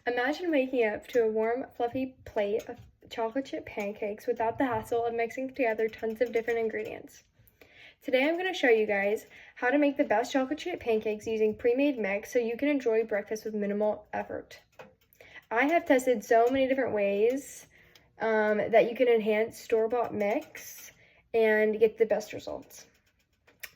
Imagine waking up to a warm, fluffy plate of chocolate chip pancakes without the hassle of mixing together tons of different ingredients. Today I'm going to show you guys how to make the best chocolate chip pancakes using pre-made mix so you can enjoy breakfast with minimal effort. I have tested so many different ways that you can enhance store-bought mix and get the best results.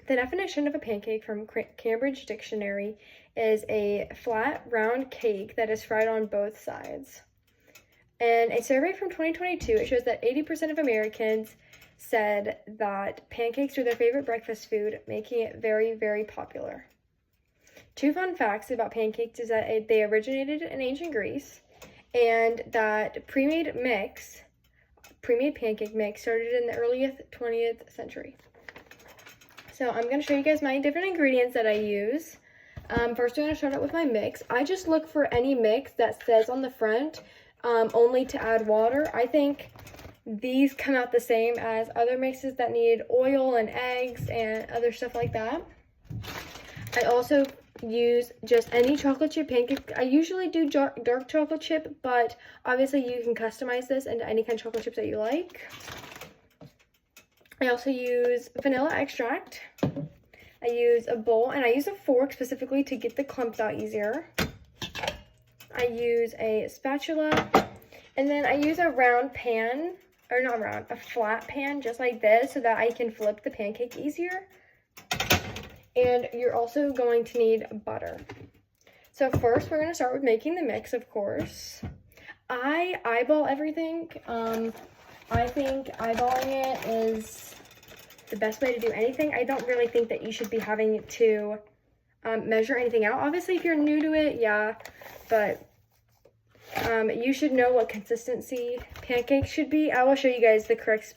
The definition of a pancake from Cambridge Dictionary is a flat, round cake that is fried on both sides. In a survey from 2022, it shows that 80% of Americans said that pancakes are their favorite breakfast food, making it very, very popular. Two fun facts about pancakes is that they originated in ancient Greece and that pre-made pancake mix started in the early 20th century. So I'm going to show you guys my different ingredients that I use. First, I'm going to start out with my mix. I just look for any mix that says on the front, only to add water. I think these come out the same as other mixes that need oil and eggs and other stuff like that. I also use just any chocolate chip pancake. I usually do dark chocolate chip, but obviously you can customize this into any kind of chocolate chips that you like. I also use vanilla extract. I use a bowl, and I use a fork specifically to get the clumps out easier. I use a spatula, and then I use a round pan, or not round, a flat pan just like this so that I can flip the pancake easier. And you're also going to need butter. So first we're going to start with making the mix, of course. I eyeball everything. I think eyeballing it is the best way to do anything. I don't really think that you should be having to measure anything out. Obviously, if you're new to it, yeah, but you should know what consistency pancakes should be. I will show you guys the correct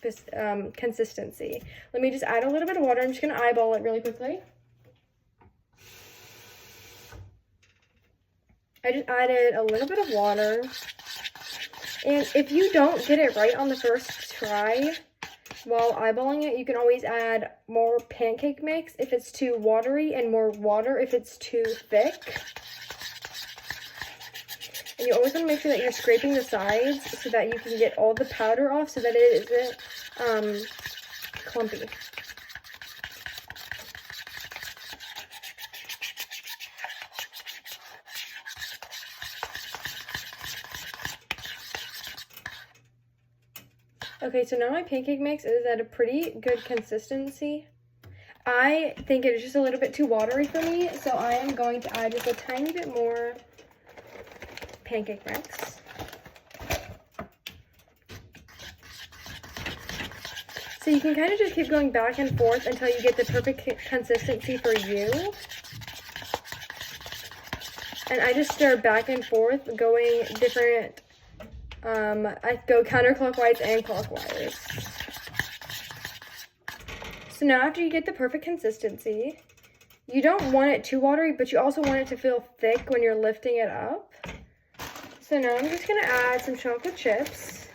consistency. Let me just add a little bit of water. I'm just going to eyeball it really quickly. I just added a little bit of water. And if you don't get it right on the first try while eyeballing it, you can always add more pancake mix if it's too watery and more water if it's too thick. And you always want to make sure that you're scraping the sides so that you can get all the powder off so that it isn't clumpy. Okay, so now my pancake mix is at a pretty good consistency. I think it is just a little bit too watery for me, so I am going to add just a tiny bit more pancake mix. So you can kind of just keep going back and forth until you get the perfect consistency for you. And I just stir back and forth, going different I go counterclockwise and clockwise. So now after you get the perfect consistency, you don't want it too watery, but you also want it to feel thick when you're lifting it up. So now I'm just going to add some chocolate chips.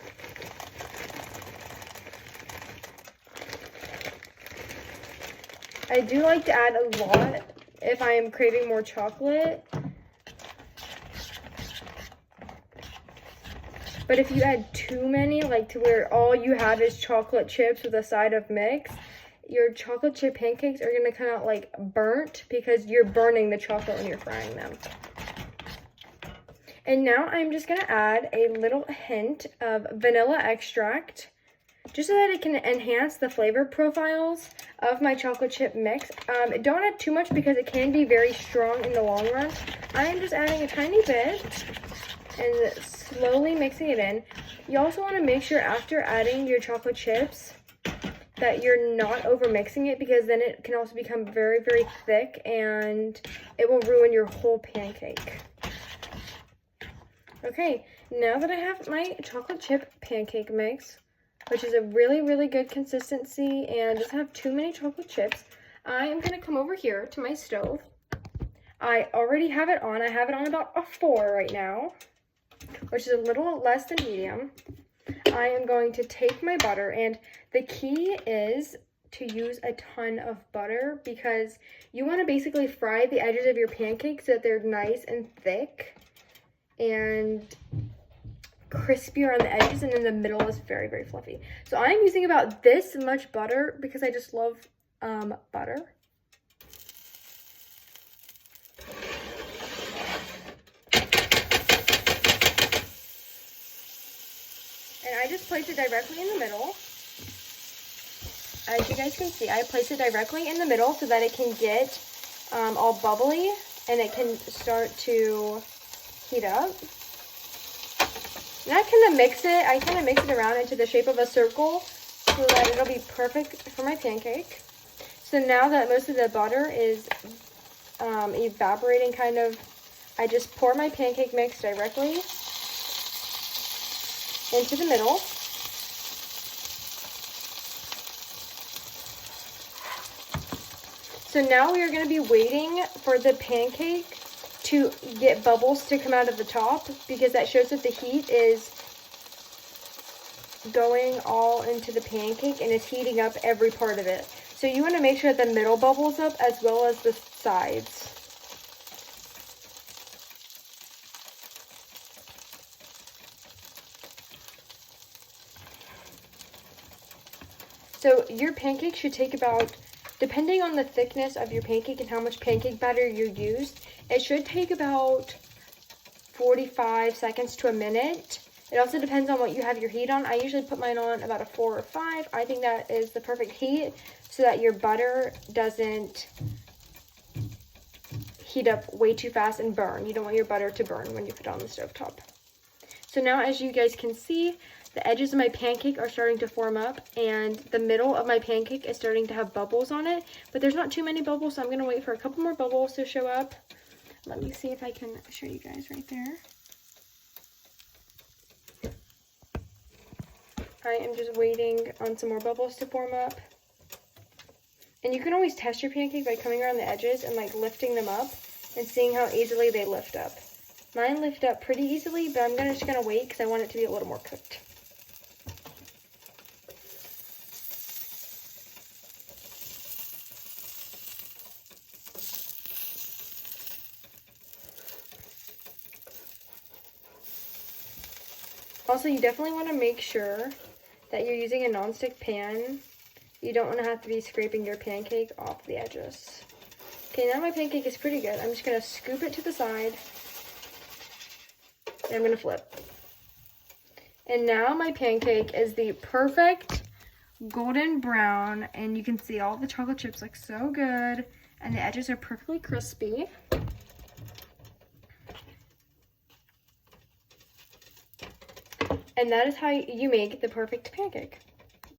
I do like to add a lot if I am craving more chocolate. But if you add too many, like to where all you have is chocolate chips with a side of mix, your chocolate chip pancakes are going to come out like burnt because you're burning the chocolate when you're frying them. And now I'm just going to add a little hint of vanilla extract just so that it can enhance the flavor profiles of my chocolate chip mix. Don't add too much because it can be very strong in the long run. I am just adding a tiny bit and slowly mixing it in. You also want to make sure after adding your chocolate chips that you're not over mixing it, because then it can also become very, very thick and it will ruin your whole pancake. Okay, now that I have my chocolate chip pancake mix, which is a really, really good consistency and doesn't have too many chocolate chips, I am going to come over here to my stove. I already have it on. I have it on about a 4 right now, which is a little less than medium. I am going to take my butter, and the key is to use a ton of butter because you want to basically fry the edges of your pancakes so that they're nice and thick. and crispy around the edges, and then the middle is very, very fluffy. So I'm using about this much butter because I just love butter. And I just place it directly in the middle. As you guys can see, I place it directly in the middle so that it can get all bubbly and it can start to heat up. And I kind of mix it around into the shape of a circle so that it'll be perfect for my pancake. So now that most of the butter is evaporating kind of, I just pour my pancake mix directly into the middle. So now we are going to be waiting for the pancake to get bubbles to come out of the top, because that shows that the heat is going all into the pancake and is heating up every part of it. So you want to make sure that the middle bubbles up as well as the sides. So your pancake should take about, depending on the thickness of your pancake and how much pancake batter you used, it should take about 45 seconds to a minute. It also depends on what you have your heat on. I usually put mine on about a 4 or 5. I think that is the perfect heat so that your butter doesn't heat up way too fast and burn. You don't want your butter to burn when you put it on the stovetop. So now, as you guys can see, the edges of my pancake are starting to form up, and the middle of my pancake is starting to have bubbles on it, but there's not too many bubbles, so I'm going to wait for a couple more bubbles to show up. Let me see if I can show you guys right there. I am just waiting on some more bubbles to form up. And you can always test your pancake by coming around the edges and like lifting them up and seeing how easily they lift up. Mine lift up pretty easily, but I'm just gonna wait because I want it to be a little more cooked. Also, you definitely want to make sure that you're using a nonstick pan. You don't want to have to be scraping your pancake off the edges. Okay, now my pancake is pretty good. I'm just going to scoop it to the side. And I'm going to flip. And now my pancake is the perfect golden brown. And you can see all the chocolate chips look so good. And the edges are perfectly crispy. And that is how you make the perfect pancake.